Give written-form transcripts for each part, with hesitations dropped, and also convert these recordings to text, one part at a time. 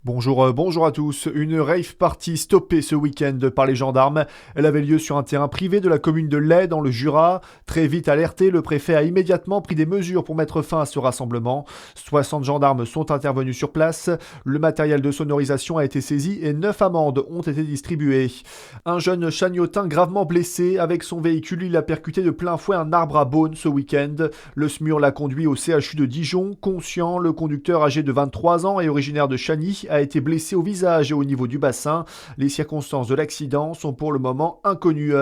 Bonjour à tous. Une rave party stoppée ce week-end par les gendarmes. Elle avait lieu sur un terrain privé de la commune de Lay dans le Jura. Très vite alerté, le préfet a immédiatement pris des mesures pour mettre fin à ce rassemblement. 60 gendarmes sont intervenus sur place. Le matériel de sonorisation a été saisi et 9 amendes ont été distribuées. Un jeune chagnotin gravement blessé. Avec son véhicule, il a percuté de plein fouet un arbre à Beaune ce week-end. Le SMUR l'a conduit au CHU de Dijon. Conscient, le conducteur âgé de 23 ans et originaire de Chagny a été blessé au visage et au niveau du bassin. Les circonstances de l'accident sont pour le moment inconnues.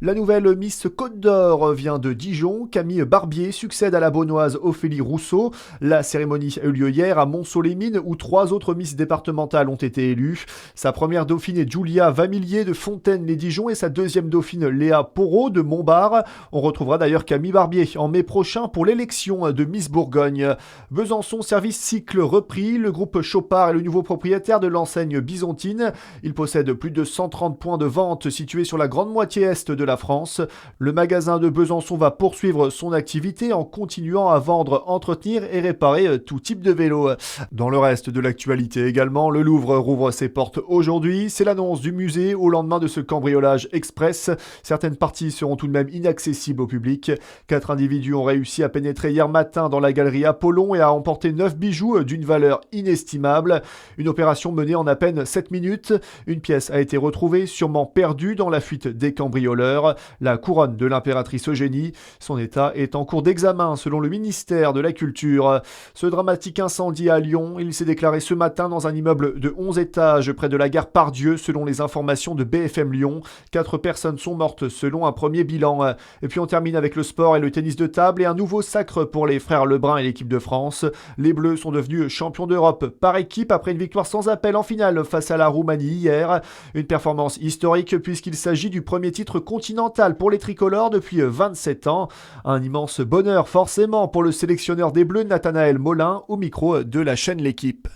La nouvelle Miss Côte d'Or vient de Dijon. Camille Barbier succède à la Beaunoise Ophélie Rousseau. La cérémonie a eu lieu hier à Montceau-les-Mines où 3 autres Miss départementales ont été élues. Sa première dauphine est Julia Vamillier de Fontaine-les-Dijon et sa deuxième dauphine Léa Porot de Montbard. On retrouvera d'ailleurs Camille Barbier en mai prochain pour l'élection de Miss Bourgogne. Besançon Service Cycle repris. Le groupe Chopard est le nouveau propriétaire de l'enseigne byzantine. Il possède plus de 130 points de vente situés sur la grande moitié est de la France. Le magasin de Besançon va poursuivre son activité en continuant à vendre, entretenir et réparer tout type de vélo. Dans le reste de l'actualité également, le Louvre rouvre ses portes aujourd'hui. C'est l'annonce du musée au lendemain de ce cambriolage express. Certaines parties seront tout de même inaccessibles au public. 4 individus ont réussi à pénétrer hier matin dans la galerie Apollon et à emporter 9 bijoux d'une valeur inestimable. Une opération menée en à peine 7 minutes. Une pièce a été retrouvée, sûrement perdue dans la fuite des cambrioleurs. La couronne de l'impératrice Eugénie. Son état est en cours d'examen selon le ministère de la Culture. Ce dramatique incendie à Lyon, il s'est déclaré ce matin dans un immeuble de 11 étages près de la gare Pardieu selon les informations de BFM Lyon. 4 personnes sont mortes selon un premier bilan. Et puis on termine avec le sport et le tennis de table et un nouveau sacre pour les frères Lebrun et l'équipe de France. Les Bleus sont devenus champions d'Europe par équipe après une victoire sans appel en finale face à la Roumanie hier. Une performance historique puisqu'il s'agit du premier titre continental pour les tricolores depuis 27 ans. Un immense bonheur forcément pour le sélectionneur des Bleus Nathanaël Molin au micro de la chaîne L'Équipe.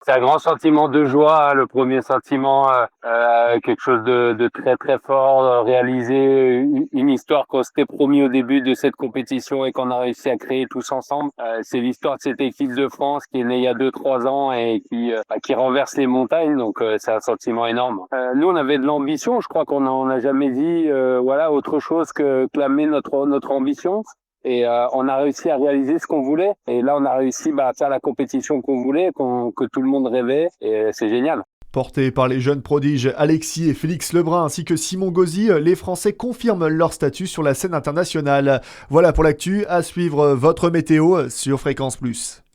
C'est un grand sentiment de joie, le premier sentiment, quelque chose de très très fort, réaliser une histoire qu'on s'était promis au début de cette compétition et qu'on a réussi à créer tous ensemble. C'est l'histoire de cette équipe de France qui est née il y a 2-3 ans et qui renverse les montagnes, donc c'est un sentiment énorme. Nous on avait de l'ambition, je crois qu'on n'a jamais dit autre chose que clamer notre ambition. Et on a réussi à réaliser ce qu'on voulait. Et là, on a réussi à faire la compétition qu'on voulait, que tout le monde rêvait. Et c'est génial. Portés par les jeunes prodiges Alexis et Félix Lebrun ainsi que Simon Gauzy, les Français confirment leur statut sur la scène internationale. Voilà pour l'actu, à suivre votre météo sur Fréquence Plus.